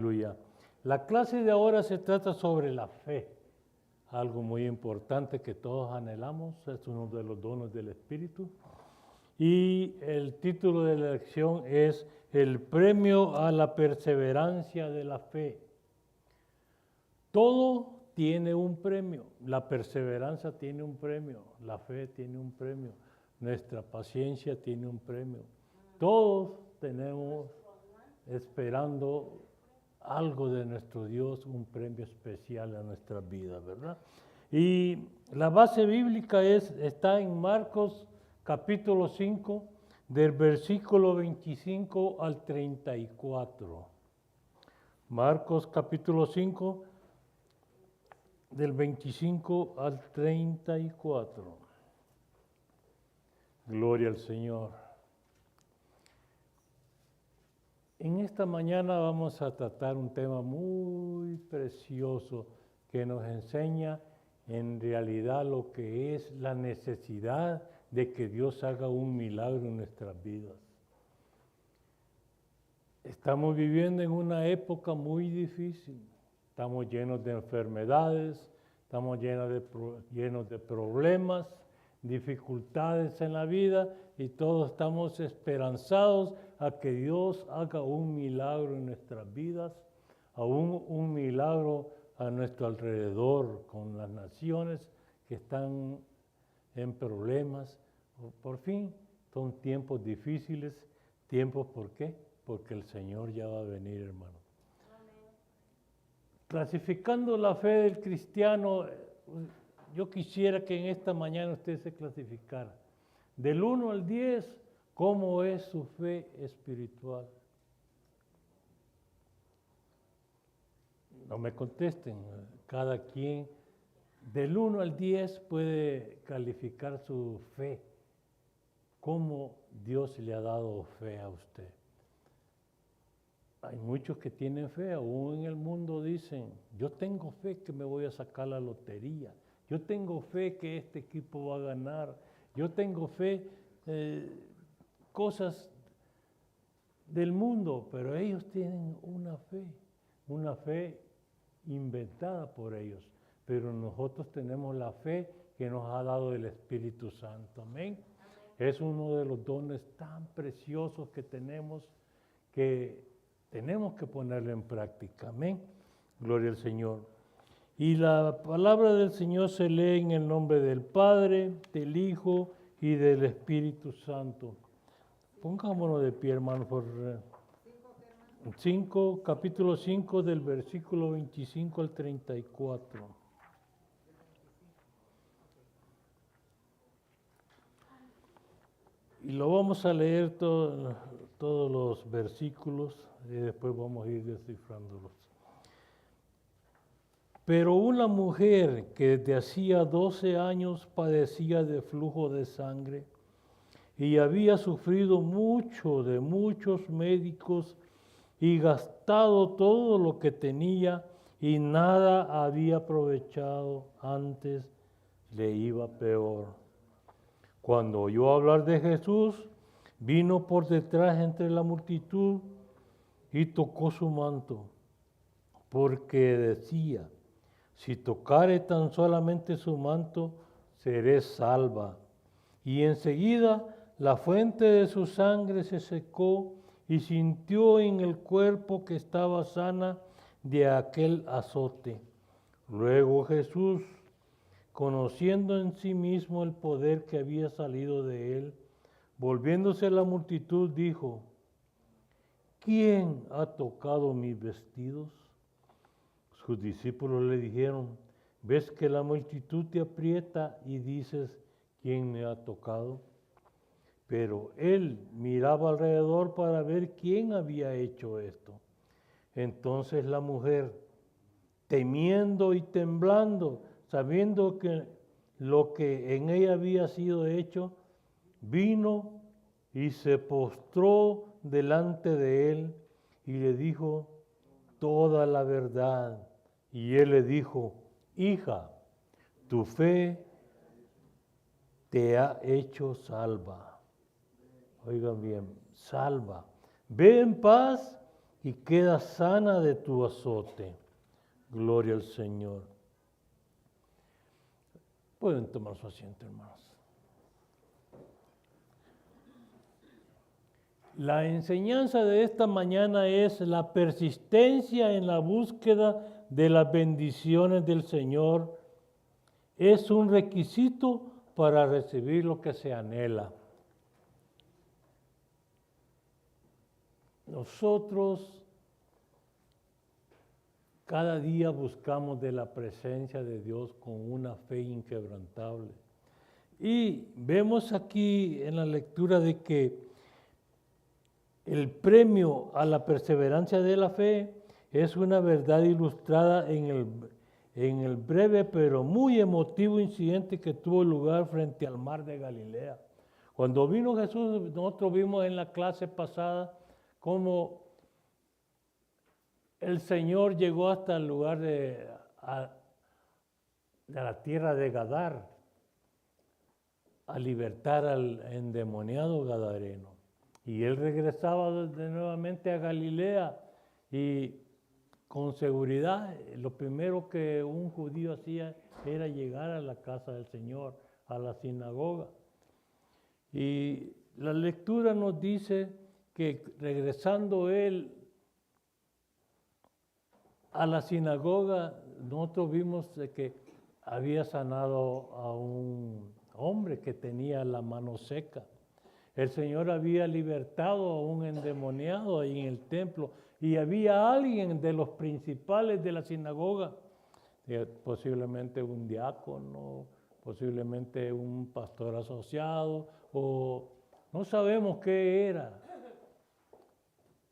Aleluya. La clase de ahora se trata sobre la fe, algo muy importante que todos anhelamos, es uno de los dones del Espíritu. Y el título de la lección es El premio a la perseverancia de la fe. Todo tiene un premio, la perseverancia tiene un premio, la fe tiene un premio, nuestra paciencia tiene un premio. Todos tenemos esperando algo de nuestro Dios, un premio especial a nuestras vidas, ¿verdad? Y la base bíblica está en Marcos capítulo 5, del versículo 25 al 34. Marcos capítulo 5, del 25 al 34. Gloria al Señor. En esta mañana vamos a tratar un tema muy precioso que nos enseña en realidad lo que es la necesidad de que Dios haga un milagro en nuestras vidas. Estamos viviendo en una época muy difícil. Estamos llenos de enfermedades, estamos llenos de problemas, dificultades en la vida y todos estamos esperanzados a que Dios haga un milagro en nuestras vidas, aún un milagro a nuestro alrededor con las naciones que están en problemas. Por fin, son tiempos difíciles, tiempos ¿por qué? Porque el Señor ya va a venir, hermano. Clasificando la fe del cristiano, yo quisiera que en esta mañana usted se clasificara. Del 1 al 10, ¿cómo es su fe espiritual? No me contesten, cada quien del 1 al 10 puede calificar su fe. ¿Cómo Dios le ha dado fe a usted? Hay muchos que tienen fe, aún en el mundo dicen, yo tengo fe que me voy a sacar la lotería, yo tengo fe que este equipo va a ganar, yo tengo fe, cosas del mundo, pero ellos tienen una fe inventada por ellos, pero nosotros tenemos la fe que nos ha dado el Espíritu Santo, amén. Es uno de los dones tan preciosos que tenemos que ponerlo en práctica, amén. Gloria al Señor. Y la palabra del Señor se lee en el nombre del Padre, del Hijo y del Espíritu Santo. Pongámonos de pie, hermano, por capítulo 5 del versículo 25 al 34. Y lo vamos a leer todos los versículos y después vamos a ir descifrándolos. Pero una mujer que desde hacía 12 años padecía de flujo de sangre y había sufrido mucho de muchos médicos y gastado todo lo que tenía y nada había aprovechado, antes le iba peor. Cuando oyó hablar de Jesús, vino por detrás entre la multitud y tocó su manto, porque decía, si tocare tan solamente su manto, seré salva. Y enseguida la fuente de su sangre se secó y sintió en el cuerpo que estaba sana de aquel azote. Luego Jesús, conociendo en sí mismo el poder que había salido de él, volviéndose a la multitud, dijo, ¿quién ha tocado mis vestidos? Sus discípulos le dijeron, ¿ves que la multitud te aprieta y dices, ¿quién me ha tocado? Pero él miraba alrededor para ver quién había hecho esto. Entonces la mujer, temiendo y temblando, sabiendo que lo que en ella había sido hecho, vino y se postró delante de él y le dijo toda la verdad. Y él le dijo, hija, tu fe te ha hecho salva. Oigan bien, salva. Ve en paz y queda sana de tu azote. Gloria al Señor. Pueden tomar su asiento, hermanos. La enseñanza de esta mañana es la persistencia en la búsqueda de las bendiciones del Señor. Es un requisito para recibir lo que se anhela. Nosotros cada día buscamos de la presencia de Dios con una fe inquebrantable. Y vemos aquí en la lectura de que el premio a la perseverancia de la fe es una verdad ilustrada en el breve pero muy emotivo incidente que tuvo lugar frente al mar de Galilea. Cuando vino Jesús, nosotros vimos en la clase pasada cómo el Señor llegó hasta el lugar de la tierra de Gadar a libertar al endemoniado gadareno. Y él regresaba nuevamente a Galilea y con seguridad lo primero que un judío hacía era llegar a la casa del Señor, a la sinagoga. Y la lectura nos dice que regresando él a la sinagoga, nosotros vimos de que había sanado a un hombre que tenía la mano seca. El Señor había libertado a un endemoniado ahí en el templo y había alguien de los principales de la sinagoga, posiblemente un diácono, posiblemente un pastor asociado, o no sabemos qué era.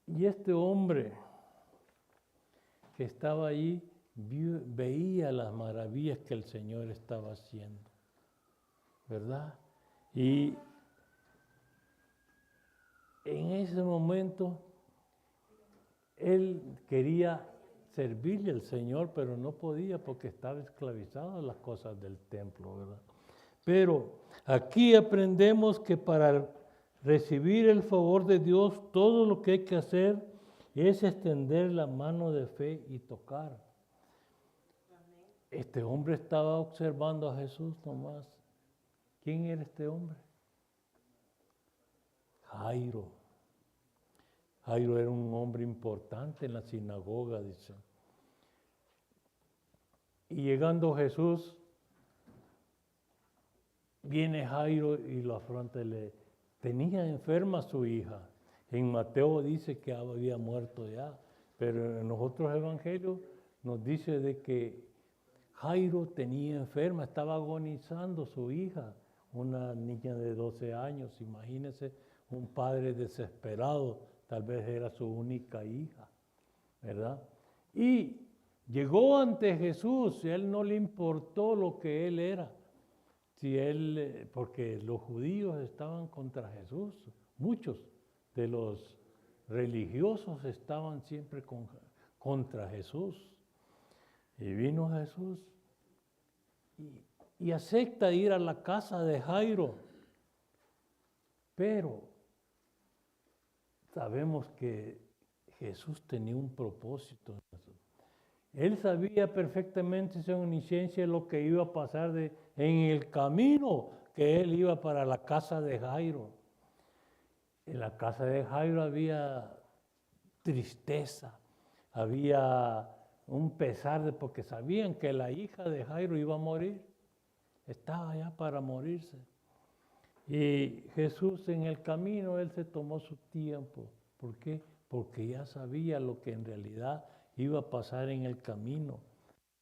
Y este hombre que estaba allí veía las maravillas que el Señor estaba haciendo, ¿verdad? Y en ese momento, él quería servirle al Señor, pero no podía porque estaba esclavizado a las cosas del templo, ¿verdad? Pero aquí aprendemos que para recibir el favor de Dios, todo lo que hay que hacer es extender la mano de fe y tocar. Este hombre estaba observando a Jesús nomás. ¿Quién era este hombre? Jairo. Jairo era un hombre importante en la sinagoga, dice. Y llegando Jesús, viene Jairo y lo afronta. Tenía enferma a su hija. En Mateo dice que había muerto ya, pero en los otros evangelios nos dice de que Jairo tenía enferma, estaba agonizando su hija, una niña de 12 años. Imagínense un padre desesperado. Tal vez era su única hija, ¿verdad? Y llegó ante Jesús, y a él no le importó lo que él era, porque los judíos estaban contra Jesús, muchos de los religiosos estaban siempre contra Jesús. Y vino Jesús y acepta ir a la casa de Jairo, pero sabemos que Jesús tenía un propósito. Él sabía perfectamente, esa omnisciencia, lo que iba a pasar en el camino que él iba para la casa de Jairo. En la casa de Jairo había tristeza, había un pesar porque sabían que la hija de Jairo iba a morir. Estaba ya para morirse. Y Jesús en el camino, él se tomó su tiempo. ¿Por qué? Porque ya sabía lo que en realidad iba a pasar en el camino.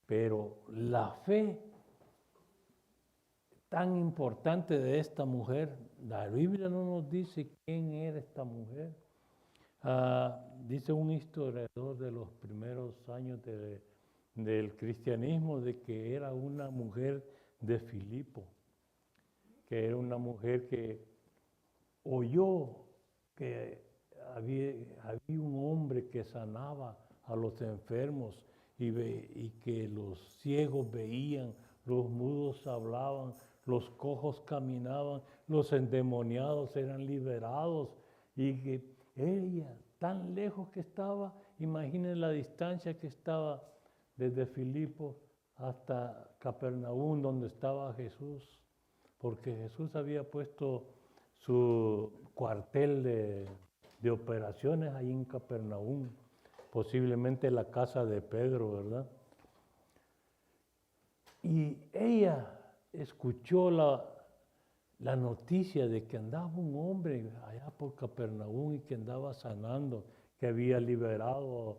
Pero la fe tan importante de esta mujer, la Biblia no nos dice quién era esta mujer. Dice un historiador de los primeros años del cristianismo de que era una mujer de Filipo, que era una mujer que oyó que había un hombre que sanaba a los enfermos y que los ciegos veían, los mudos hablaban, los cojos caminaban, los endemoniados eran liberados y que ella tan lejos que estaba, imaginen la distancia que estaba desde Filipo hasta Capernaum, donde estaba Jesús, porque Jesús había puesto su cuartel de operaciones ahí en Capernaum, posiblemente la casa de Pedro, ¿verdad? Y ella escuchó la noticia de que andaba un hombre allá por Capernaum y que andaba sanando, que había liberado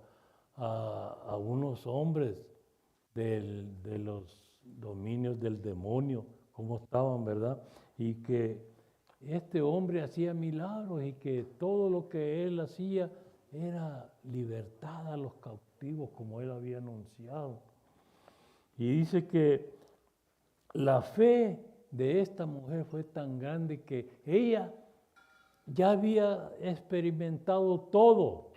a unos hombres de los dominios del demonio, como estaban, ¿verdad? Y que este hombre hacía milagros y que todo lo que él hacía era libertad a los cautivos, como él había anunciado. Y dice que la fe de esta mujer fue tan grande que ella ya había experimentado todo.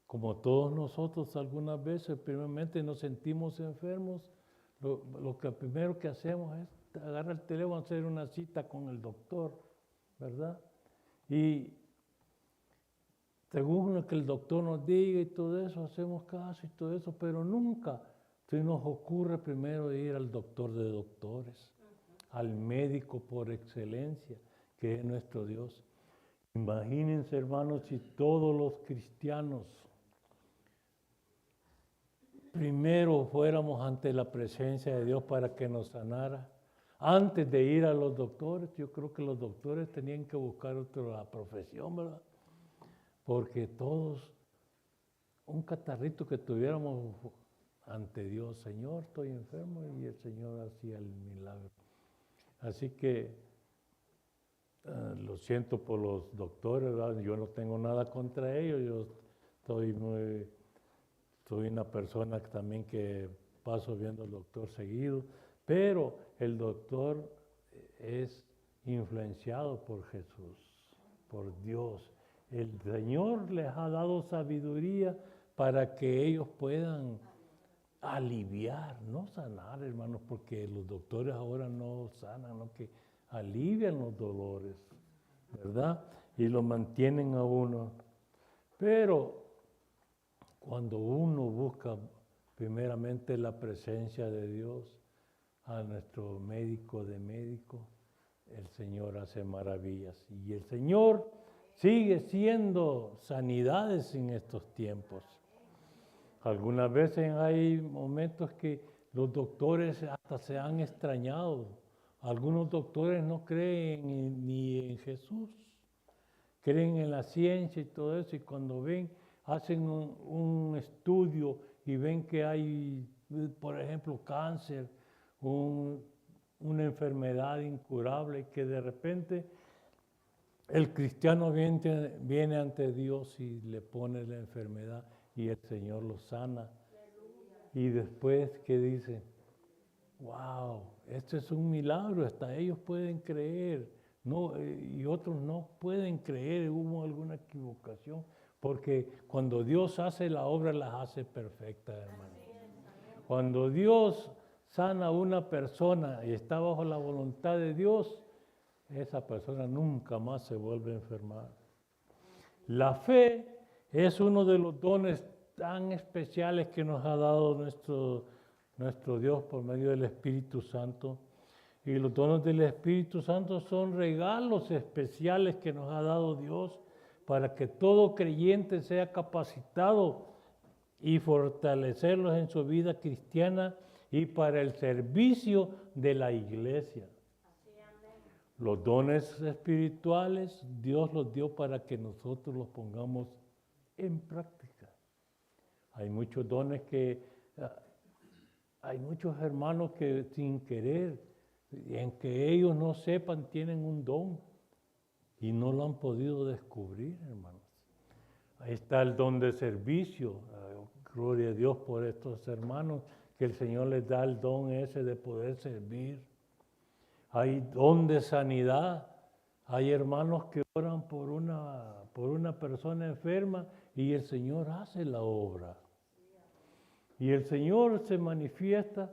Como todos nosotros algunas veces, primeramente nos sentimos enfermos, lo que primero que hacemos es agarrar el teléfono, hacer una cita con el doctor, ¿verdad? Y según lo que el doctor nos diga y todo eso, hacemos caso y todo eso, pero nunca se nos ocurre primero ir al doctor de doctores, al médico por excelencia, que es nuestro Dios. Imagínense, hermanos, si todos los cristianos primero fuéramos ante la presencia de Dios para que nos sanara. Antes de ir a los doctores, yo creo que los doctores tenían que buscar otra profesión, ¿verdad? Porque todos, un catarrito que tuviéramos ante Dios, Señor, estoy enfermo, y el Señor hacía el milagro. Así que lo siento por los doctores, ¿verdad? Yo no tengo nada contra ellos, yo soy una persona también que paso viendo al doctor seguido, pero el doctor es influenciado por Jesús, por Dios. El Señor les ha dado sabiduría para que ellos puedan aliviar, no sanar, hermanos, porque los doctores ahora no sanan, no, que alivian los dolores, ¿verdad? Y lo mantienen a uno. Pero cuando uno busca primeramente la presencia de Dios, a nuestro médico de médicos, el Señor hace maravillas. Y el Señor sigue siendo sanidades en estos tiempos. Algunas veces hay momentos que los doctores hasta se han extrañado. Algunos doctores no creen ni en Jesús, creen en la ciencia y todo eso, y cuando ven, hacen un estudio y ven que hay, por ejemplo, cáncer, una enfermedad incurable, que de repente el cristiano viene ante Dios y le pone la enfermedad y el Señor lo sana. Y después, ¿qué dice? ¡Wow! Esto es un milagro, hasta ellos pueden creer, no, y otros no pueden creer, hubo alguna equivocación, porque cuando Dios hace la obra, las hace perfectas, hermano. Cuando Dios sana a una persona y está bajo la voluntad de Dios, esa persona nunca más se vuelve a enfermar. La fe es uno de los dones tan especiales que nos ha dado nuestro Dios por medio del Espíritu Santo. Y los dones del Espíritu Santo son regalos especiales que nos ha dado Dios para que todo creyente sea capacitado y fortalecerlos en su vida cristiana y para el servicio de la iglesia. Los dones espirituales Dios los dio para que nosotros los pongamos en práctica. Hay muchos dones hay muchos hermanos que sin querer, en que ellos no sepan, tienen un don y no lo han podido descubrir, hermanos. Ahí está el don de servicio. Gloria a Dios por estos hermanos, que el Señor les da el don ese de poder servir. Hay don de sanidad. Hay hermanos que oran por una persona enferma y el Señor hace la obra. Y el Señor se manifiesta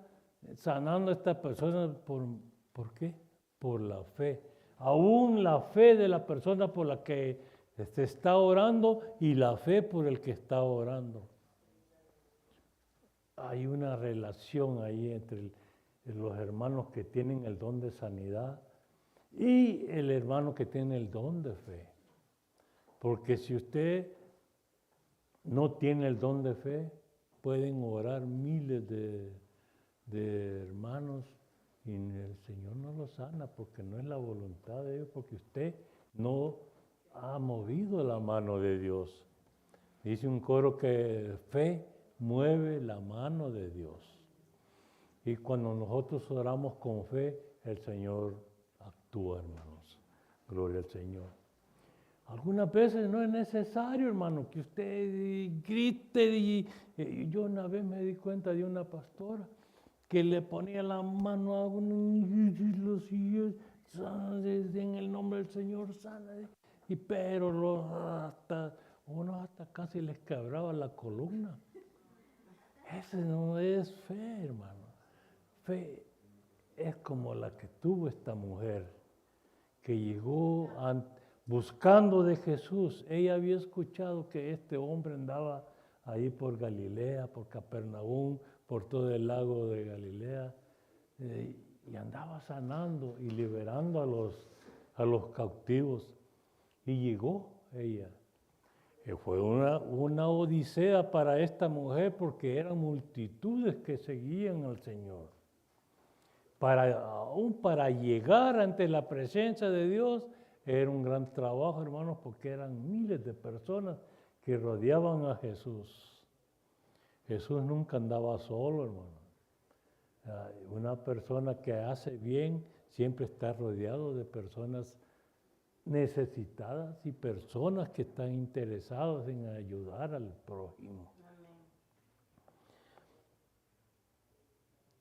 sanando a esta persona. ¿Por qué? Por la fe. Aún la fe de la persona por la que Se está orando y la fe por el que está orando. Hay una relación ahí entre los hermanos que tienen el don de sanidad y el hermano que tiene el don de fe. Porque si usted no tiene el don de fe, pueden orar miles de hermanos y el Señor no los sana porque no es la voluntad de Dios, porque usted no ha movido la mano de Dios. Dice un coro que fe mueve la mano de Dios. Y cuando nosotros oramos con fe, el Señor actúa, hermanos. Gloria al Señor. Algunas veces no es necesario, hermano, que usted grite. Yo una vez me di cuenta de una pastora que le ponía la mano a uno y los en el nombre del Señor sana. Pero uno hasta casi les quebraba la columna. Ese no es fe, hermano. Fe es como la que tuvo esta mujer, que llegó buscando de Jesús. Ella había escuchado que este hombre andaba ahí por Galilea, por Capernaum, por todo el lago de Galilea, y andaba sanando y liberando a los cautivos. Y llegó ella. Fue una odisea para esta mujer porque eran multitudes que seguían al Señor. Aún para llegar ante la presencia de Dios era un gran trabajo, hermanos, porque eran miles de personas que rodeaban a Jesús. Jesús nunca andaba solo, hermano. Una persona que hace bien siempre está rodeado de personas necesitadas y personas que están interesadas en ayudar al prójimo.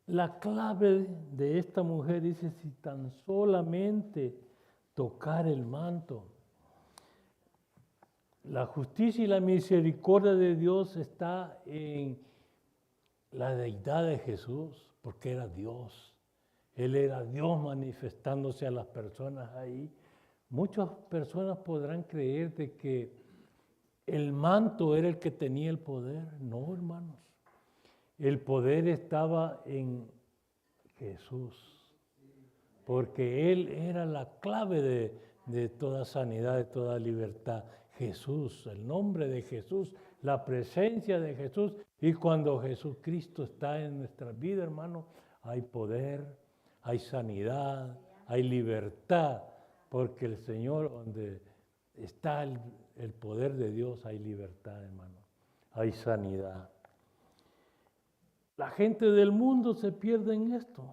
La clave de esta mujer dice, si tan solamente tocar el manto. La justicia y la misericordia de Dios está en la deidad de Jesús, porque era Dios. Él era Dios manifestándose a las personas ahí. Muchas personas podrán creer de que el manto era el que tenía el poder. No, hermanos. El poder estaba en Jesús, porque Él era la clave de toda sanidad, de toda libertad. Jesús, el nombre de Jesús, la presencia de Jesús. Y cuando Jesucristo está en nuestra vida, hermano, hay poder, hay sanidad, hay libertad, porque el Señor, donde está el poder de Dios, hay libertad, hermano, hay sanidad. La gente del mundo se pierde en esto,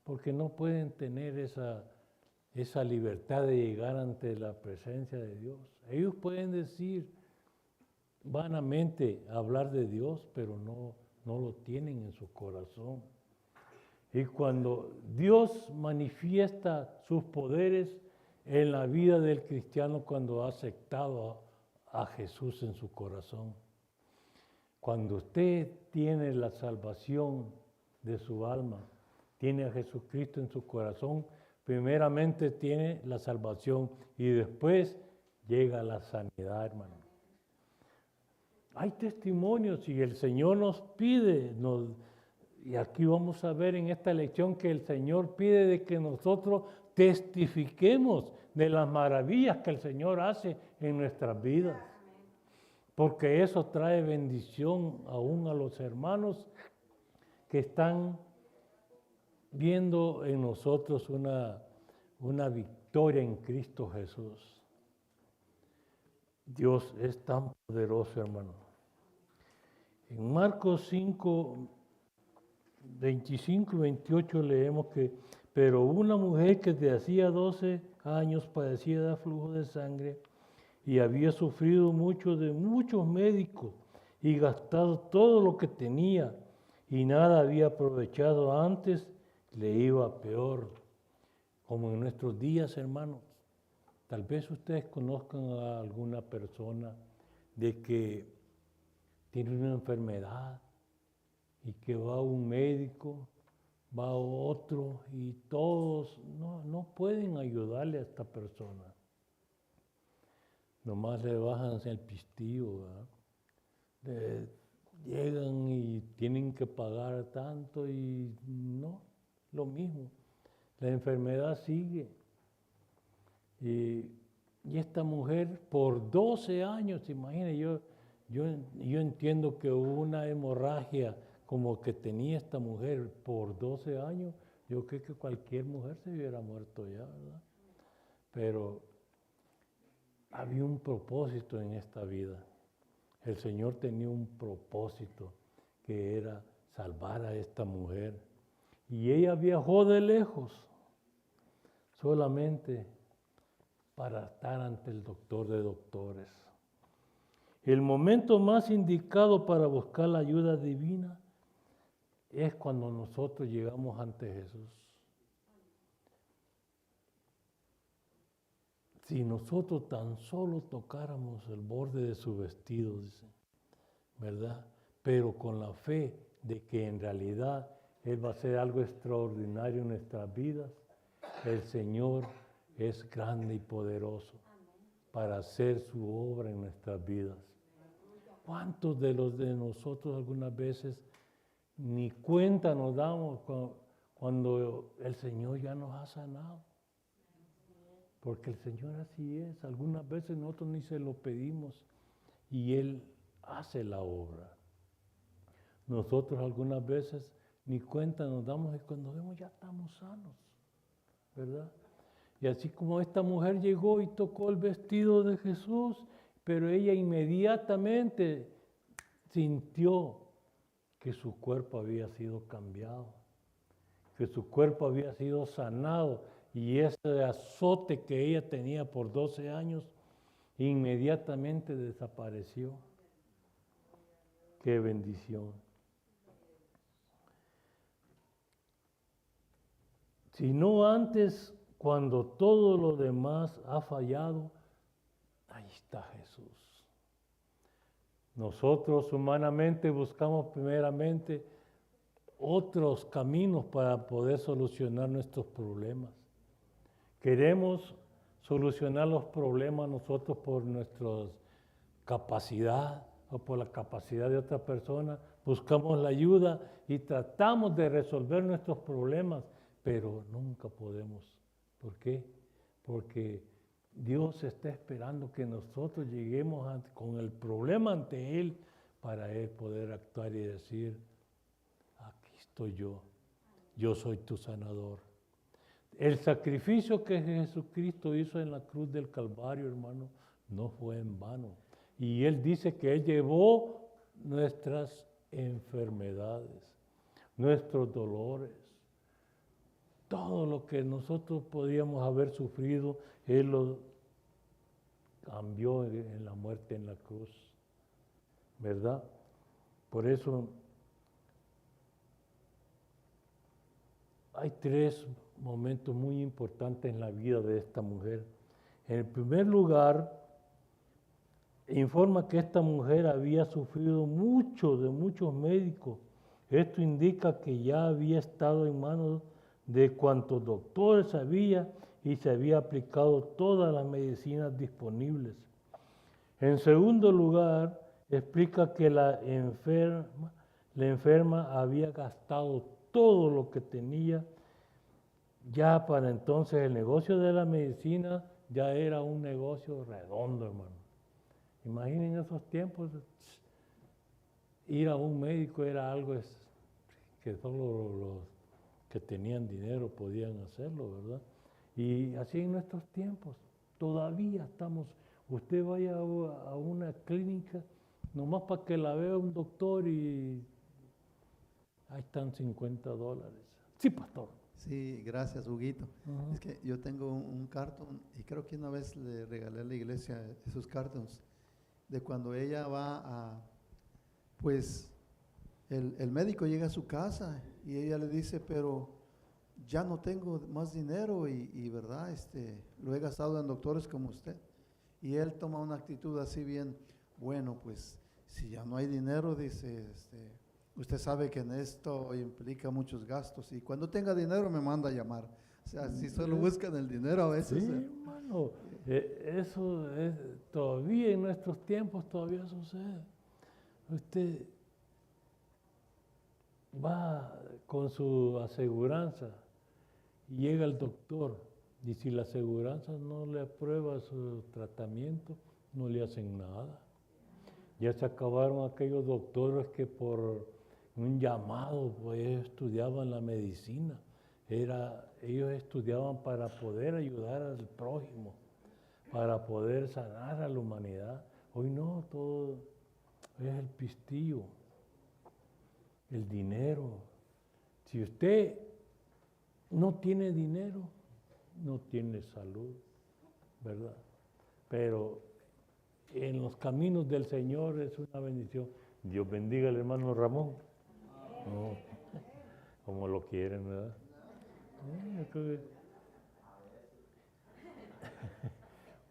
porque no pueden tener esa libertad de llegar ante la presencia de Dios. Ellos pueden decir vanamente, hablar de Dios, pero no lo tienen en su corazón. Y cuando Dios manifiesta sus poderes en la vida del cristiano cuando ha aceptado a Jesús en su corazón. Cuando usted tiene la salvación de su alma, tiene a Jesucristo en su corazón, primeramente tiene la salvación y después llega la sanidad, hermano. Hay testimonios y el Señor nos pide, y aquí vamos a ver en esta lección que el Señor pide de que nosotros testifiquemos de las maravillas que el Señor hace en nuestras vidas. Porque eso trae bendición aún a los hermanos que están viendo en nosotros una victoria en Cristo Jesús. Dios es tan poderoso, hermano. En Marcos 5, 25 y 28 leemos que, pero una mujer que desde hacía 12 años padecía de flujo de sangre y había sufrido mucho de muchos médicos y gastado todo lo que tenía y nada había aprovechado antes, le iba peor. Como en nuestros días, hermanos, tal vez ustedes conozcan a alguna persona de que tiene una enfermedad y que va a un médico, va a otro y todos no pueden ayudarle a esta persona. nomás le bajan el pistillo, ¿verdad? Llegan y tienen que pagar tanto y no, lo mismo. La enfermedad sigue. Y esta mujer por 12 años, imagínate, yo entiendo que hubo una hemorragia como que tenía esta mujer por 12 años. Yo creo que cualquier mujer se hubiera muerto ya, ¿verdad? Pero había un propósito en esta vida. El Señor tenía un propósito que era salvar a esta mujer. Y ella viajó de lejos solamente para estar ante el doctor de doctores. El momento más indicado para buscar la ayuda divina es cuando nosotros llegamos ante Jesús. Si nosotros tan solo tocáramos el borde de su vestido, dice, ¿verdad? Pero con la fe de que en realidad Él va a hacer algo extraordinario en nuestras vidas, el Señor es grande y poderoso para hacer su obra en nuestras vidas. ¿Cuántos de nosotros algunas veces ni cuenta nos damos cuando el Señor ya nos ha sanado? Porque el Señor así es. Algunas veces nosotros ni se lo pedimos y Él hace la obra. Nosotros algunas veces ni cuenta nos damos y cuando vemos ya estamos sanos, ¿verdad? Y así como esta mujer llegó y tocó el vestido de Jesús, pero ella inmediatamente sintió que su cuerpo había sido cambiado, que su cuerpo había sido sanado y ese azote que ella tenía por 12 años inmediatamente desapareció. ¡Qué bendición! Si no antes, cuando todo lo demás ha fallado, ahí está Jesús. Nosotros humanamente buscamos primeramente otros caminos para poder solucionar nuestros problemas. Queremos solucionar los problemas nosotros por nuestra capacidad o por la capacidad de otra persona. Buscamos la ayuda y tratamos de resolver nuestros problemas, pero nunca podemos. ¿Por qué? Porque Dios está esperando que nosotros lleguemos con el problema ante Él para Él poder actuar y decir, aquí estoy yo soy tu sanador. El sacrificio que Jesucristo hizo en la cruz del Calvario, hermano, no fue en vano. Y Él dice que Él llevó nuestras enfermedades, nuestros dolores. Todo lo que nosotros podíamos haber sufrido, Él lo cambió en la muerte en la cruz, ¿verdad? Por eso hay 3 momentos muy importantes en la vida de esta mujer. En primer lugar, informa que esta mujer había sufrido mucho de muchos médicos. Esto indica que ya había estado en manos de cuantos doctores había y se había aplicado todas las medicinas disponibles. En segundo lugar, explica que la enferma había gastado todo lo que tenía. Ya para entonces el negocio de la medicina ya era un negocio redondo, hermano. Imaginen esos tiempos, ir a un médico era algo que solo los que tenían dinero podían hacerlo, ¿verdad? Y así en nuestros tiempos, todavía estamos, usted vaya a una clínica, nomás para que la vea un doctor y ahí están $50. Sí, pastor. Sí, gracias, Huguito. Es que yo tengo un cartón y creo que una vez le regalé a la iglesia esos cartones de cuando ella va pues el médico llega a su casa y ella le dice, pero ya no tengo más dinero y verdad, lo he gastado en doctores como usted. Y él toma una actitud así bien, bueno, pues si ya no hay dinero, dice, usted sabe que en esto implica muchos gastos y cuando tenga dinero me manda a llamar. O sea, si solo buscan el dinero a veces. Sí, hermano, eso es, todavía en nuestros tiempos todavía sucede. Usted va con su aseguranza y llega el doctor y si la aseguranza no le aprueba su tratamiento, no le hacen nada. Ya se acabaron aquellos doctores que por un llamado pues estudiaban la medicina. Ellos estudiaban para poder ayudar al prójimo, para poder sanar a la humanidad. Hoy no, todo es el pistillo, el dinero. Si usted no tiene dinero, no tiene salud, ¿verdad? Pero en los caminos del Señor es una bendición. Dios bendiga al hermano Ramón. No, como lo quieren, ¿verdad?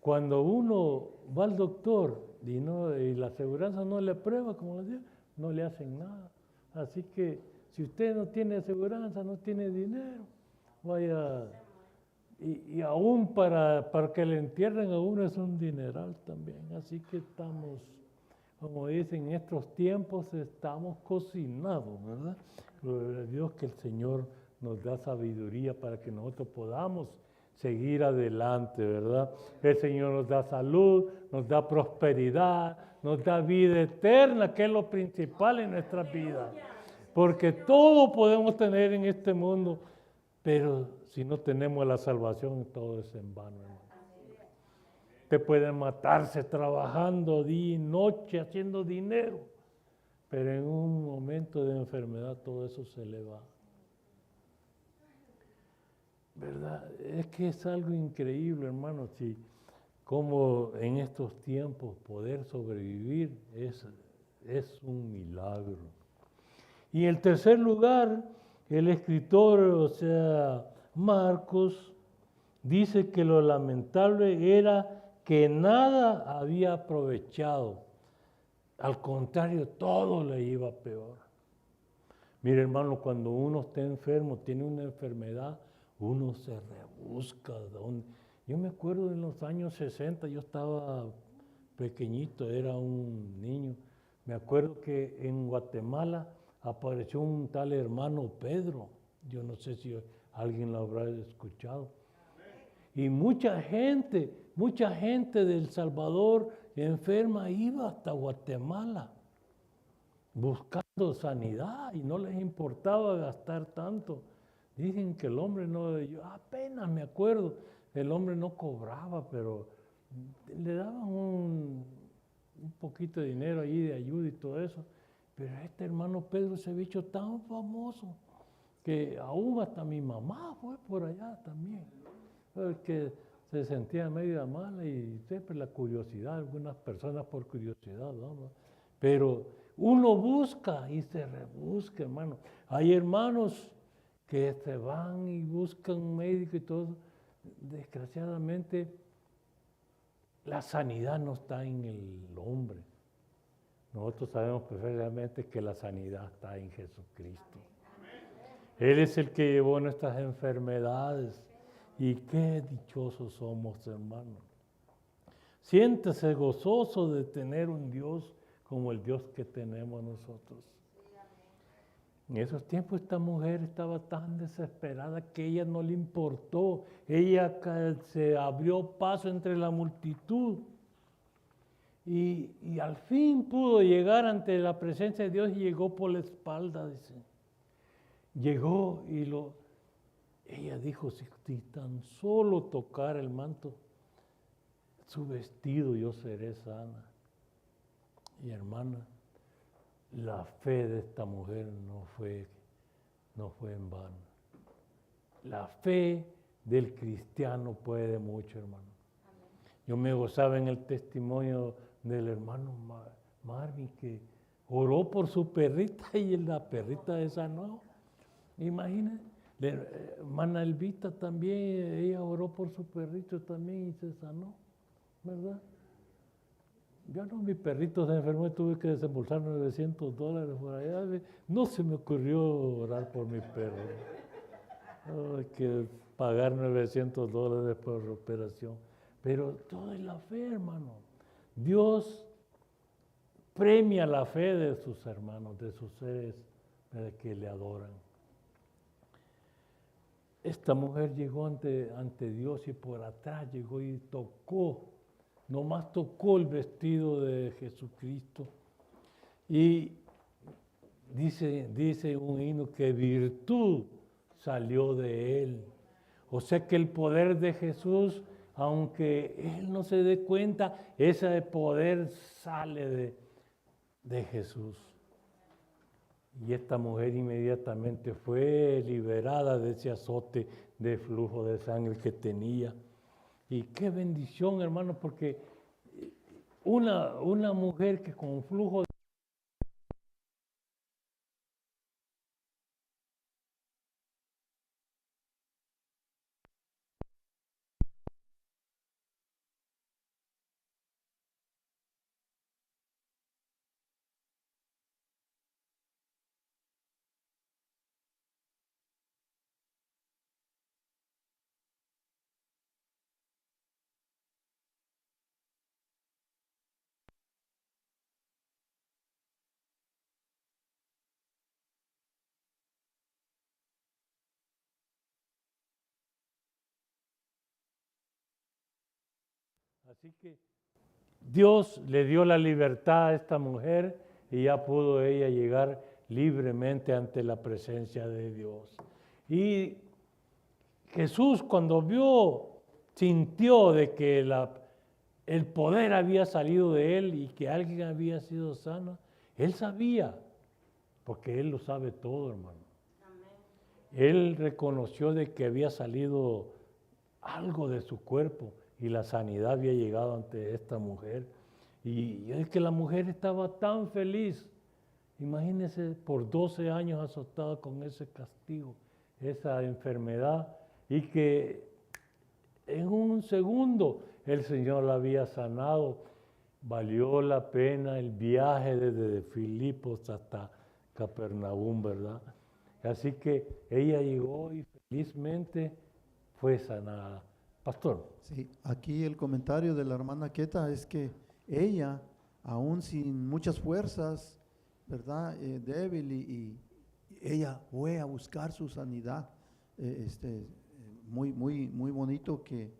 Cuando uno va al doctor y la aseguranza no le aprueba, como les digo, no le hacen nada. Así que si usted no tiene aseguranza, no tiene dinero, vaya, y aún para que le entierren a uno es un dineral también. Así que estamos, como dicen, en estos tiempos estamos cocinados, ¿verdad? Gloria a Dios que el Señor nos da sabiduría para que nosotros podamos seguir adelante, ¿verdad? El Señor nos da salud, nos da prosperidad, nos da vida eterna, que es lo principal en nuestras vidas. Porque todo podemos tener en este mundo, pero si no tenemos la salvación, todo es en vano, hermano. Usted puede matarse trabajando día y noche, haciendo dinero, pero en un momento de enfermedad todo eso se le va. ¿Verdad? Es que es algo increíble, hermano, si como en estos tiempos poder sobrevivir es un milagro. Y en tercer lugar, el escritor, o sea, Marcos, dice que lo lamentable era que nada había aprovechado. Al contrario, todo le iba peor. Mire, hermano, cuando uno está enfermo, tiene una enfermedad, uno se rebusca. Yo me acuerdo en los años 60, yo estaba pequeñito, era un niño. Me acuerdo que en Guatemala apareció un tal hermano Pedro. Yo no sé si alguien lo habrá escuchado. Y mucha gente de El Salvador enferma iba hasta Guatemala buscando sanidad y no les importaba gastar tanto. Dicen que el hombre no, yo apenas me acuerdo, el hombre no cobraba, pero le daban un poquito de dinero ahí de ayuda y todo eso. Pero este hermano Pedro se había hecho tan famoso que aún hasta mi mamá fue por allá también. Que se sentía medio mala y siempre la curiosidad, algunas personas por curiosidad, ¿no? Pero uno busca y se rebusca, hermano. Hay hermanos que se van y buscan un médico y todo. Desgraciadamente, la sanidad no está en el hombre. Nosotros sabemos perfectamente que la sanidad está en Jesucristo. Él es el que llevó nuestras enfermedades. Y qué dichosos somos, hermanos. Siéntese gozoso de tener un Dios como el Dios que tenemos nosotros. En esos tiempos esta mujer estaba tan desesperada que ella no le importó. Ella se abrió paso entre la multitud. Y al fin pudo llegar ante la presencia de Dios y llegó por la espalda, dice. Llegó y ella dijo, si tan solo tocar el manto, su vestido, yo seré sana. Y hermana, la fe de esta mujer no fue en vano. La fe del cristiano puede mucho, hermano. Yo me gozaba en el testimonio del hermano Marvin, que oró por su perrita y la perrita se sanó. Imagínense. La hermana Elvita también, ella oró por su perrito también y se sanó, ¿verdad? Yo no, mi perrito se enfermó y tuve que desembolsar $900 por allá. No se me ocurrió orar por mi perro. Ay, pagar $900 por operación. Pero todo es la fe, hermano. Dios premia la fe de sus hermanos, de sus seres que le adoran. Esta mujer llegó ante Dios y por atrás llegó y tocó, nomás tocó el vestido de Jesucristo. Y dice un himno que virtud salió de él. O sea que el poder de Jesús, aunque él no se dé cuenta, ese poder sale de Jesús. Y esta mujer inmediatamente fue liberada de ese azote de flujo de sangre que tenía. Y qué bendición, hermano, porque una mujer que con flujo de Así que Dios le dio la libertad a esta mujer y ya pudo ella llegar libremente ante la presencia de Dios. Y Jesús cuando sintió de que el poder había salido de él y que alguien había sido sano, él sabía, porque él lo sabe todo, hermano. Él reconoció de que había salido algo de su cuerpo y la sanidad había llegado ante esta mujer. Y es que la mujer estaba tan feliz. Imagínense, por 12 años azotada con ese castigo, esa enfermedad, y que en un segundo el Señor la había sanado. Valió la pena el viaje desde Filipos hasta Capernaum, ¿verdad? Así que ella llegó y felizmente fue sanada. Pastor. Sí, aquí el comentario de la hermana Queta es que ella, aún sin muchas fuerzas, ¿verdad? Débil y ella fue a buscar su sanidad. Muy bonito que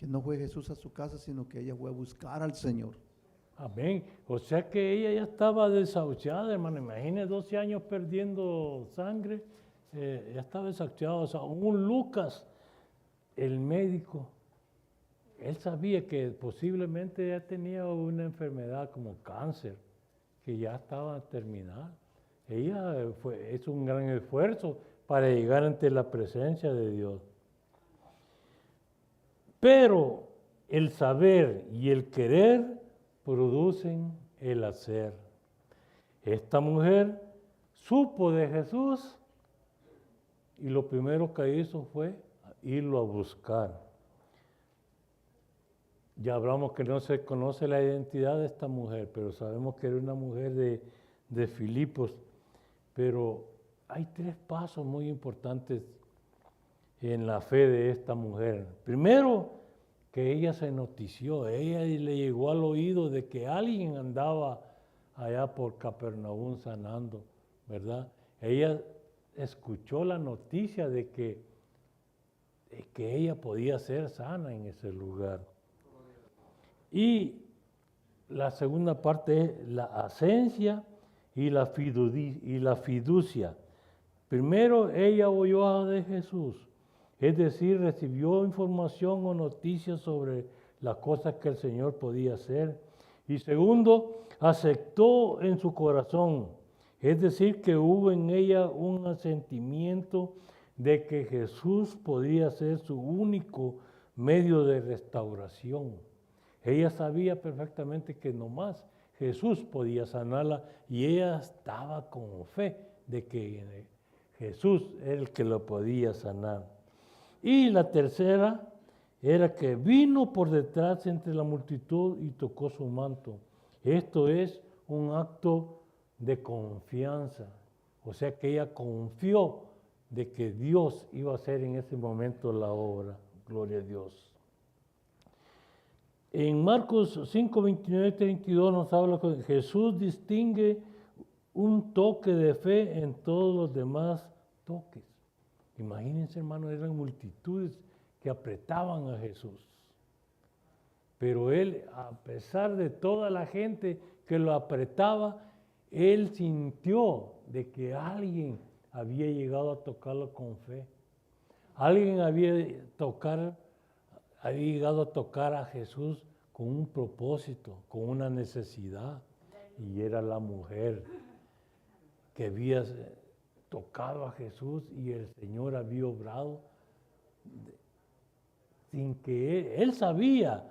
no fue Jesús a su casa, sino que ella fue a buscar al Señor. Amén. O sea que ella ya estaba desahuciada, hermano. Imagínese 12 años perdiendo sangre. Ya estaba desahuciada. O sea, un Lucas, el médico, él sabía que posiblemente ya tenía una enfermedad como cáncer, que ya estaba terminada. Ella hizo un gran esfuerzo para llegar ante la presencia de Dios. Pero el saber y el querer producen el hacer. Esta mujer supo de Jesús y lo primero que hizo fue irlo a buscar. Ya hablamos que no se conoce la identidad de esta mujer, pero sabemos que era una mujer de Filipos. Pero hay 3 pasos muy importantes en la fe de esta mujer. Primero, que ella se notició, ella le llegó al oído de que alguien andaba allá por Capernaum sanando, ¿verdad? Ella escuchó la noticia de que ella podía ser sana en ese lugar. Y la segunda parte es la asencia y la fiducia. Primero, ella oyó de Jesús, es decir, recibió información o noticias sobre las cosas que el Señor podía hacer. Y segundo, aceptó en su corazón, es decir, que hubo en ella un asentimiento de que Jesús podía ser su único medio de restauración. Ella sabía perfectamente que nomás Jesús podía sanarla y ella estaba con fe de que Jesús era el que lo podía sanar. Y la tercera era que vino por detrás entre la multitud y tocó su manto. Esto es un acto de confianza. O sea que ella confió de que Dios iba a hacer en ese momento la obra. Gloria a Dios. En Marcos 5, 29, 32 nos habla que Jesús distingue un toque de fe en todos los demás toques. Imagínense, hermanos, eran multitudes que apretaban a Jesús. Pero él, a pesar de toda la gente que lo apretaba, él sintió de que alguien había llegado a tocarlo con fe. Alguien había llegado a tocar a Jesús con un propósito, con una necesidad. Y era la mujer que había tocado a Jesús y el Señor había obrado sin que él sabía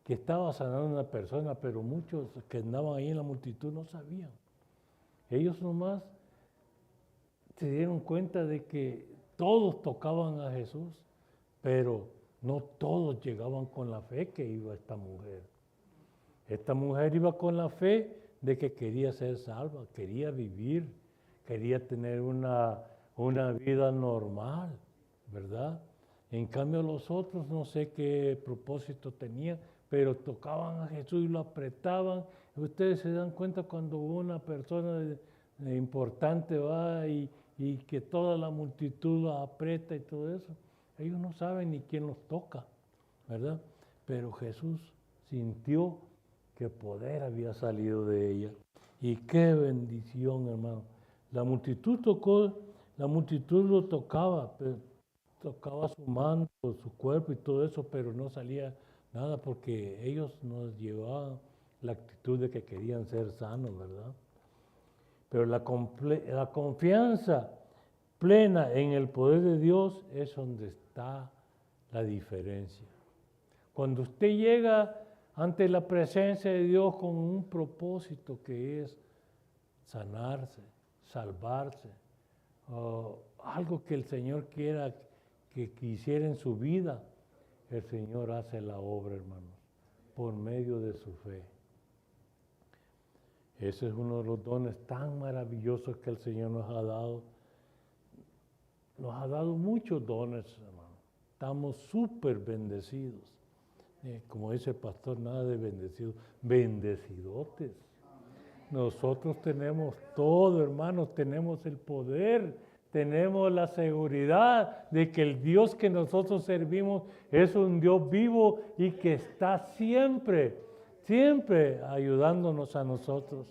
que estaba sanando a una persona, pero muchos que andaban ahí en la multitud no sabían. Ellos nomás se dieron cuenta de que todos tocaban a Jesús, pero no todos llegaban con la fe que iba esta mujer. Esta mujer iba con la fe de que quería ser salva, quería vivir, quería tener una vida normal, ¿verdad? En cambio los otros no sé qué propósito tenían, pero tocaban a Jesús y lo apretaban. Ustedes se dan cuenta cuando una persona importante va y que toda la multitud lo aprieta y todo eso. Ellos no saben ni quién los toca, ¿verdad? Pero Jesús sintió que poder había salido de ella. Y qué bendición, hermano. La multitud lo tocaba, tocaba su manto, su cuerpo y todo eso, pero no salía nada porque ellos nos llevaban la actitud de que querían ser sanos, ¿verdad? Pero la confianza plena en el poder de Dios es donde está la diferencia. Cuando usted llega ante la presencia de Dios con un propósito que es sanarse, salvarse, algo que el Señor quiera que quisiera en su vida, el Señor hace la obra, hermanos, por medio de su fe. Ese es uno de los dones tan maravillosos que el Señor nos ha dado. Nos ha dado muchos dones, hermano. Estamos súper bendecidos. Como dice el pastor, nada de bendecidos, bendecidotes. Nosotros tenemos todo, hermanos, tenemos el poder, tenemos la seguridad de que el Dios que nosotros servimos es un Dios vivo y que está siempre, siempre ayudándonos a nosotros.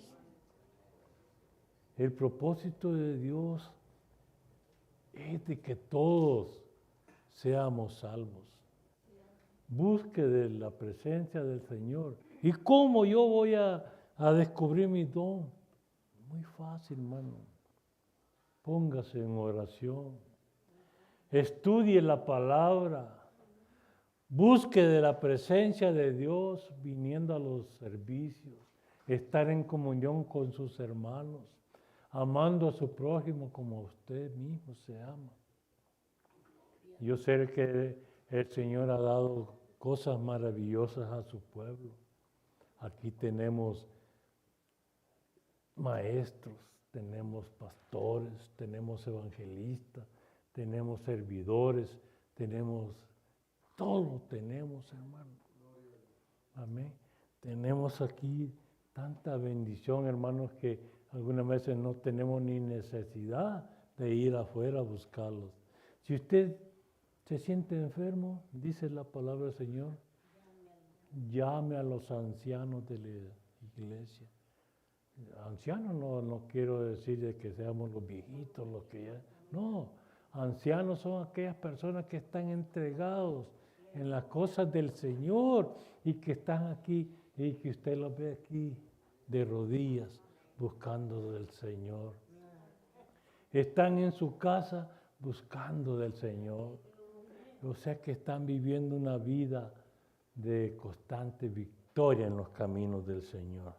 El propósito de Dios es de que todos seamos salvos. Busque de la presencia del Señor. ¿Y cómo yo voy a descubrir mi don? Muy fácil, hermano. Póngase en oración. Estudie la palabra. Busque de la presencia de Dios viniendo a los servicios. Estar en comunión con sus hermanos. Amando a su prójimo como usted mismo se ama. Yo sé que el Señor ha dado cosas maravillosas a su pueblo. Aquí tenemos maestros, tenemos pastores, tenemos evangelistas, tenemos servidores, todo tenemos, hermano. Amén. Tenemos aquí tanta bendición, hermanos, que algunas veces no tenemos ni necesidad de ir afuera a buscarlos. Si usted se siente enfermo, dice la palabra del Señor, llame a los ancianos de la iglesia. Ancianos no quiero decir de que seamos los viejitos, los que ya... No, ancianos son aquellas personas que están entregados en las cosas del Señor y que están aquí y que usted los ve aquí de rodillas buscando del Señor. Están en su casa buscando del Señor. O sea que están viviendo una vida de constante victoria en los caminos del Señor.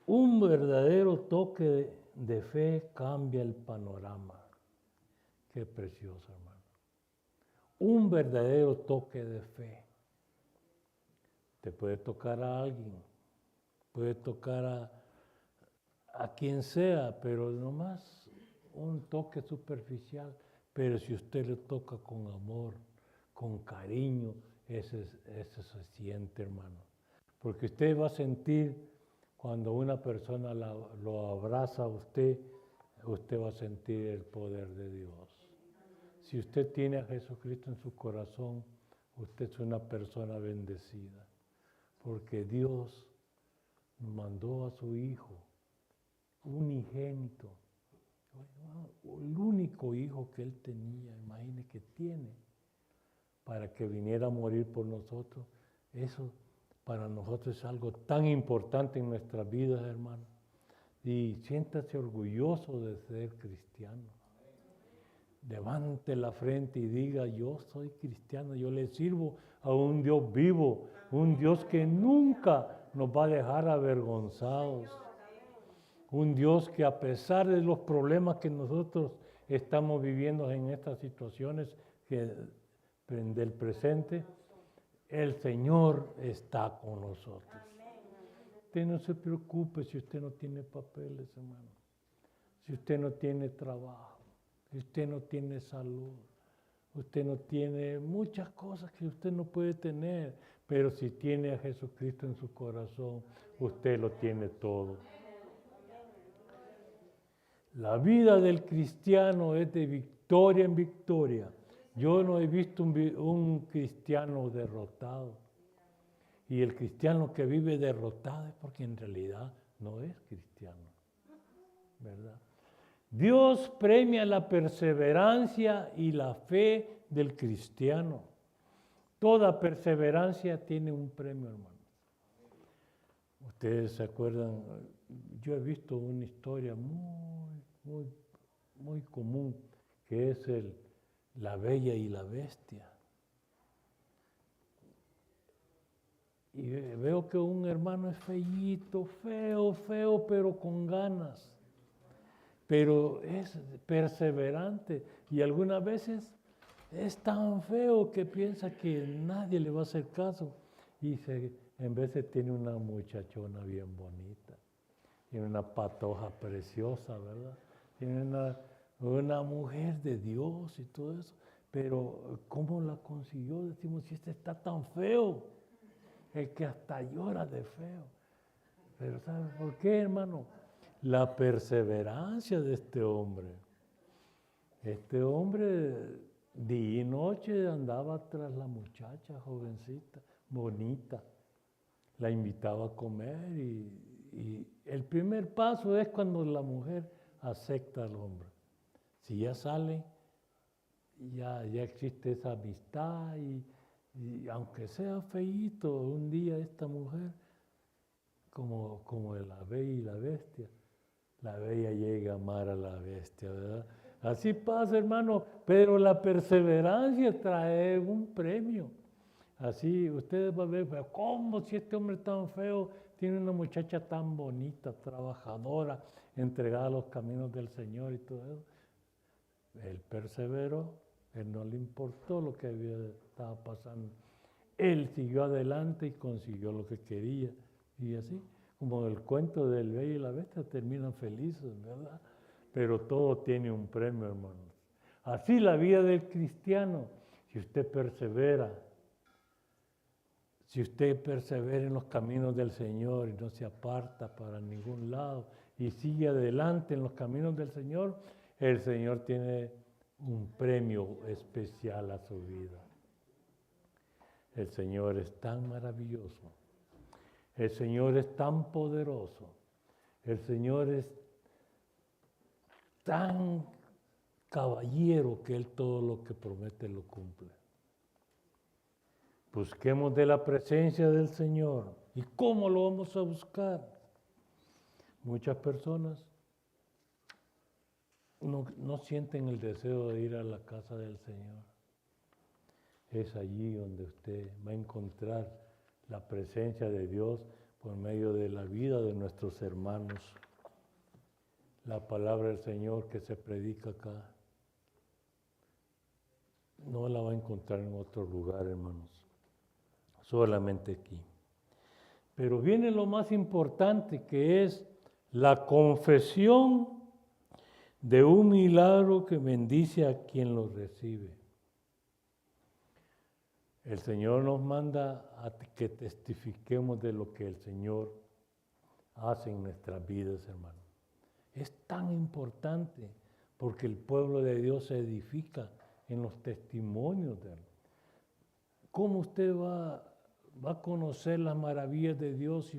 Un verdadero toque de fe cambia el panorama. Qué precioso, hermano. Un verdadero toque de fe. Te puede tocar a alguien, puede tocar a quien sea, pero nomás un toque superficial. Pero si usted le toca con amor, con cariño, ese se siente, hermano. Porque usted va a sentir cuando una persona lo abraza a usted, usted va a sentir el poder de Dios. Si usted tiene a Jesucristo en su corazón, usted es una persona bendecida. Porque Dios mandó a su Hijo, unigénito, el único hijo que él tenía, imagine que tiene, para que viniera a morir por nosotros. Eso para nosotros es algo tan importante en nuestras vidas, hermano. Y siéntase orgulloso de ser cristiano. Levante la frente y diga, yo soy cristiano, yo le sirvo a un Dios vivo, un Dios que nunca nos va a dejar avergonzados. Un Dios que a pesar de los problemas que nosotros estamos viviendo en estas situaciones del presente, el Señor está con nosotros. Usted no se preocupe si usted no tiene papeles, hermano. Si usted no tiene trabajo, si usted no tiene salud, usted no tiene muchas cosas que usted no puede tener, pero si tiene a Jesucristo en su corazón, usted lo tiene todo. La vida del cristiano es de victoria en victoria. Yo no he visto un cristiano derrotado. Y el cristiano que vive derrotado es porque en realidad no es cristiano, ¿verdad? Dios premia la perseverancia y la fe del cristiano. Toda perseverancia tiene un premio, hermano. Ustedes se acuerdan, yo he visto una historia muy común, que es la Bella y la Bestia. Y veo que un hermano es feíto, feo, pero con ganas. Pero es perseverante y algunas veces es tan feo que piensa que nadie le va a hacer caso. Y en vez de tiene una muchachona bien bonita, tiene una patoja preciosa, ¿verdad? Tiene una mujer de Dios y todo eso. Pero ¿cómo la consiguió? Decimos, si este está tan feo, el que hasta llora de feo. Pero ¿sabe por qué, hermano? La perseverancia de este hombre. Este hombre día y noche andaba tras la muchacha jovencita, bonita. La invitaba a comer y el primer paso es cuando la mujer acepta al hombre. Si ya sale, ya existe esa amistad y aunque sea feíto, un día esta mujer, como la Bella y la Bestia, la Bella llega a amar a la Bestia, ¿verdad? Así pasa, hermano, pero la perseverancia trae un premio. Así ustedes van a ver, pero ¿cómo si este hombre tan feo tiene una muchacha tan bonita, trabajadora, entregada a los caminos del Señor y todo eso? Él perseveró, él no le importó lo que estaba pasando. Él siguió adelante y consiguió lo que quería. Y así, como el cuento del Bella y la Bestia, terminan felices, ¿verdad? Pero todo tiene un premio, hermanos. Así la vida del cristiano, si usted persevera en los caminos del Señor y no se aparta para ningún lado y sigue adelante en los caminos del Señor, el Señor tiene un premio especial a su vida. El Señor es tan maravilloso. El Señor es tan poderoso. El Señor es tan caballero que Él todo lo que promete lo cumple. Busquemos de la presencia del Señor. ¿Y cómo lo vamos a buscar? Muchas personas no sienten el deseo de ir a la casa del Señor. Es allí donde usted va a encontrar la presencia de Dios por medio de la vida de nuestros hermanos. La palabra del Señor que se predica acá no la va a encontrar en otro lugar, hermanos. Solamente aquí. Pero viene lo más importante, que es la confesión de un milagro que bendice a quien lo recibe. El Señor nos manda a que testifiquemos de lo que el Señor hace en nuestras vidas, hermano. Es tan importante porque el pueblo de Dios se edifica en los testimonios de Él. ¿Cómo usted va a conocer las maravillas de Dios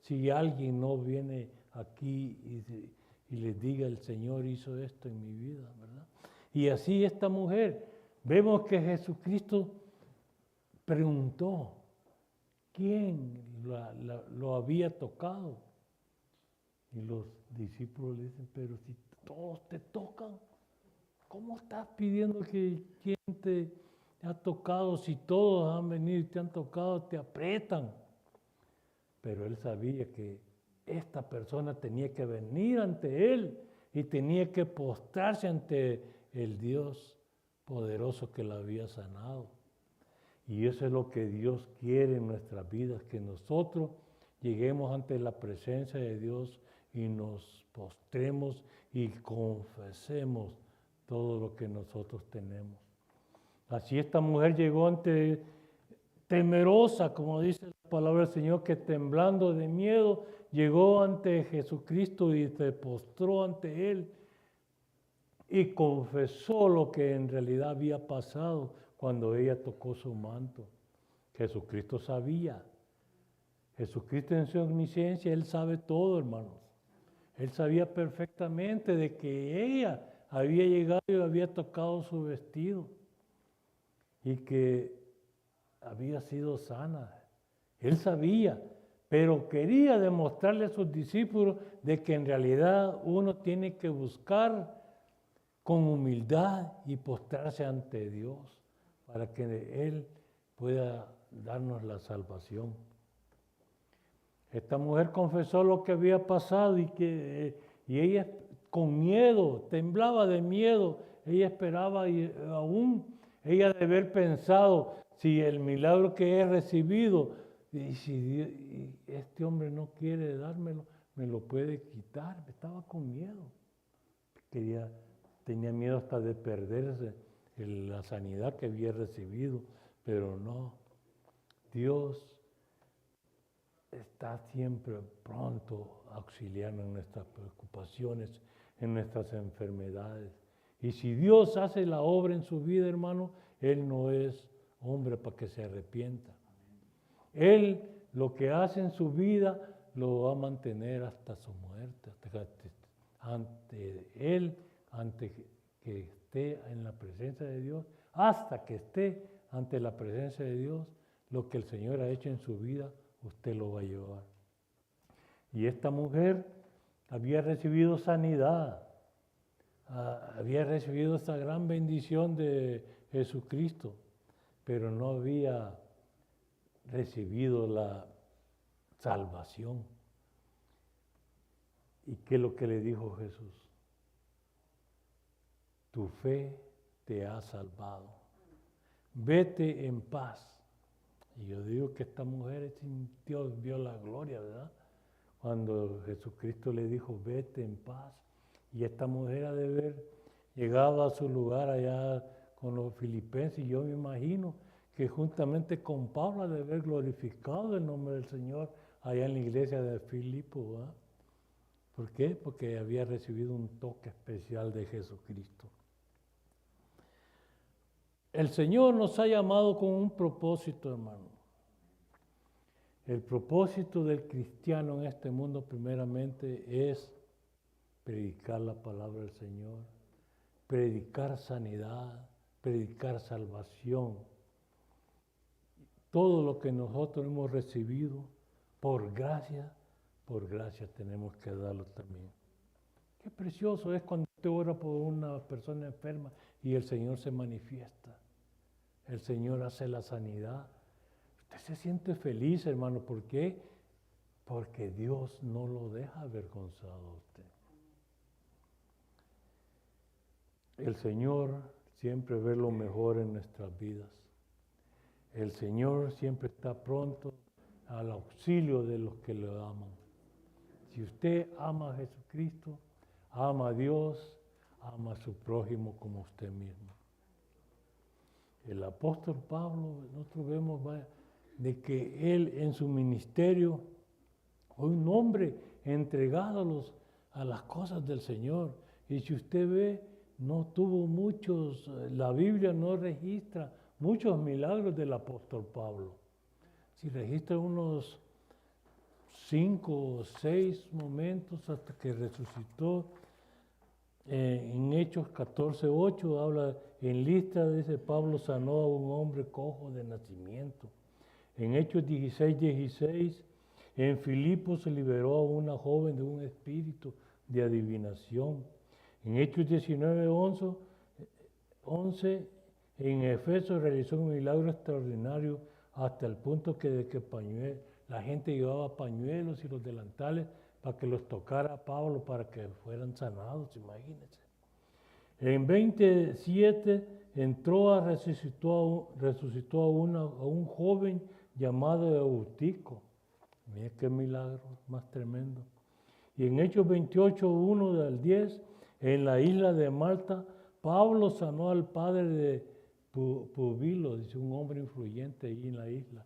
si alguien no viene aquí y les diga el Señor hizo esto en mi vida, ¿verdad? Y así esta mujer, vemos que Jesucristo preguntó quién lo había tocado. Y los discípulos le dicen, pero si todos te tocan, ¿cómo estás pidiendo que quién te ha tocado? Si todos han venido y te han tocado, te aprietan. Pero él sabía que esta persona tenía que venir ante él y tenía que postrarse ante el Dios poderoso que la había sanado. Y eso es lo que Dios quiere en nuestras vidas, que nosotros lleguemos ante la presencia de Dios y nos postremos y confesemos todo lo que nosotros tenemos. Así esta mujer llegó ante temerosa, como dice la palabra del Señor, que temblando de miedo llegó ante Jesucristo y se postró ante Él y confesó lo que en realidad había pasado cuando ella tocó su manto. Jesucristo sabía. Jesucristo en su omnisciencia, Él sabe todo, hermanos. Él sabía perfectamente de que ella había llegado y había tocado su vestido y que había sido sana. Él sabía, pero quería demostrarle a sus discípulos de que en realidad uno tiene que buscar con humildad y postrarse ante Dios para que Él pueda darnos la salvación. Esta mujer confesó lo que había pasado y ella con miedo, temblaba de miedo, ella esperaba y aún ella de haber pensado si el milagro que he recibido y si este hombre no quiere dármelo, me lo puede quitar. Estaba con miedo, tenía miedo hasta de perderse la sanidad que había recibido, pero no, Dios está siempre pronto a auxiliarnos en nuestras preocupaciones, en nuestras enfermedades. Y si Dios hace la obra en su vida, hermano, Él no es hombre para que se arrepienta. Él lo que hace en su vida lo va a mantener hasta su muerte, ante que esté en la presencia de Dios, hasta que esté ante la presencia de Dios, lo que el Señor ha hecho en su vida, usted lo va a llevar. Y esta mujer había recibido sanidad, había recibido esta gran bendición de Jesucristo, pero no había recibido la salvación. ¿Y qué es lo que le dijo Jesús? Tu fe te ha salvado. Vete en paz. Y yo digo que esta mujer sintió, vio la gloria, ¿verdad? Cuando Jesucristo le dijo, vete en paz. Y esta mujer ha de haber llegado a su lugar allá con los filipenses. Y yo me imagino que juntamente con Pablo ha de haber glorificado el nombre del Señor allá en la iglesia de Filipo, ¿verdad? ¿Por qué? Porque había recibido un toque especial de Jesucristo. El Señor nos ha llamado con un propósito, hermano. El propósito del cristiano en este mundo primeramente es predicar la palabra del Señor, predicar sanidad, predicar salvación. Todo lo que nosotros hemos recibido por gracia tenemos que darlo también. Qué precioso es cuando usted ora por una persona enferma y el Señor se manifiesta. El Señor hace la sanidad. Usted se siente feliz, hermano. ¿Por qué? Porque Dios no lo deja avergonzado a usted. El Señor siempre ve lo mejor en nuestras vidas. El Señor siempre está pronto al auxilio de los que le aman. Si usted ama a Jesucristo, ama a Dios, ama a su prójimo como usted mismo. El apóstol Pablo, nosotros vemos de que él en su ministerio fue un hombre entregado a las cosas del Señor. Y si usted ve, no tuvo muchos, la Biblia no registra muchos milagros del apóstol Pablo. Si registra unos 5 o 6 momentos hasta que resucitó. En Hechos 14:8 habla, en Listra, dice, Pablo sanó a un hombre cojo de nacimiento. En Hechos 16:16, en Filipos se liberó a una joven de un espíritu de adivinación. En Hechos 19:11, en Efeso realizó un milagro extraordinario hasta el punto que la gente llevaba pañuelos y los delantales para que los tocara Pablo para que fueran sanados, imagínense. En 27 resucitó a un joven llamado Eutico. Mira qué milagro más tremendo. Y en Hechos 28:1 al 10, en la isla de Malta, Pablo sanó al padre de Pubilo, dice, un hombre influyente ahí en la isla.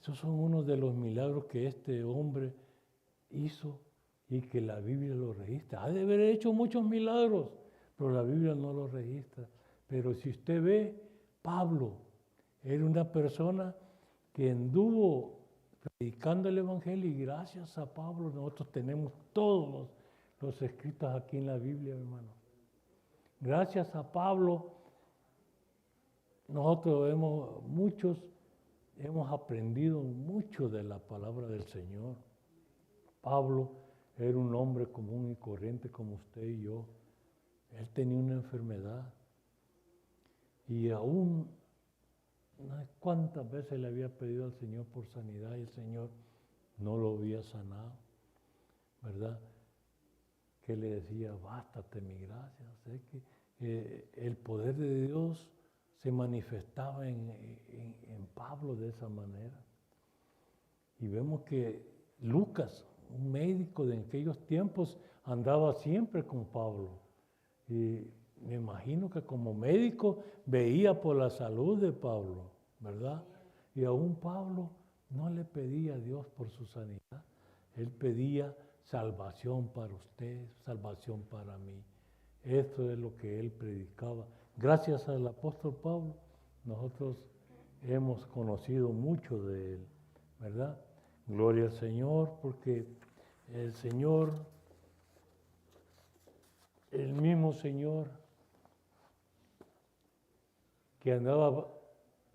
Esos son unos de los milagros que este hombre hizo y que la Biblia lo registra. Ha de haber hecho muchos milagros, pero la Biblia no lo registra. Pero si usted ve, Pablo era una persona que anduvo predicando el Evangelio, y gracias a Pablo nosotros tenemos todos los escritos aquí en la Biblia, hermano. Gracias a Pablo nosotros hemos aprendido mucho de la palabra del Señor. Pablo era un hombre común y corriente como usted y yo. Él tenía una enfermedad y aún unas cuantas veces le había pedido al Señor por sanidad y el Señor no lo había sanado, ¿verdad? Que le decía, bástate mi gracia. Sé que el poder de Dios se manifestaba en Pablo de esa manera. Y vemos que Lucas, un médico de aquellos tiempos, andaba siempre con Pablo. Y me imagino que como médico veía por la salud de Pablo, ¿verdad? Y aún Pablo no le pedía a Dios por su sanidad. Él pedía salvación para usted, salvación para mí. Esto es lo que él predicaba. Gracias al apóstol Pablo, nosotros hemos conocido mucho de él, ¿verdad? Gloria al Señor, porque el Señor, el mismo Señor que andaba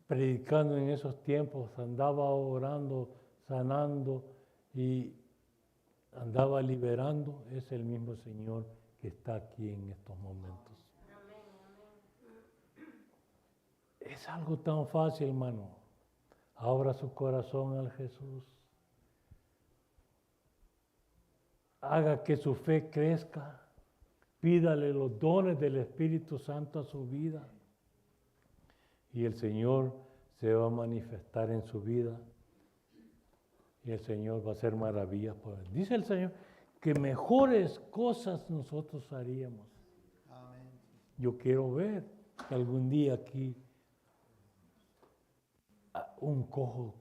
predicando en esos tiempos, andaba orando, sanando y andaba liberando, es el mismo Señor que está aquí en estos momentos. Es algo tan fácil, hermano. Abra su corazón al Jesús. Haga que su fe crezca. Pídale los dones del Espíritu Santo a su vida. Y el Señor se va a manifestar en su vida. Y el Señor va a hacer maravillas por él. Dice el Señor que mejores cosas nosotros haríamos. Amén. Yo quiero ver que algún día aquí un cojo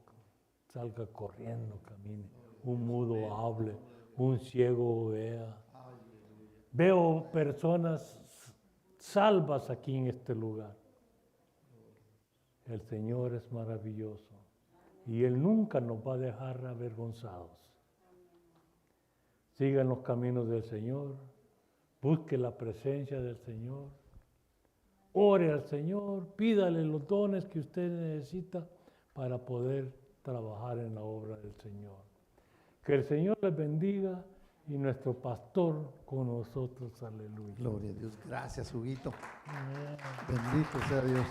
salga corriendo, camine, un mudo hable, un ciego vea. Veo personas salvas aquí en este lugar. El Señor es maravilloso y Él nunca nos va a dejar avergonzados. Siga en los caminos del Señor, busque la presencia del Señor, ore al Señor, pídale los dones que usted necesita para poder trabajar en la obra del Señor. Que el Señor les bendiga y nuestro pastor con nosotros. Aleluya. Gloria a Dios. Gracias, Huguito. Bendito sea Dios.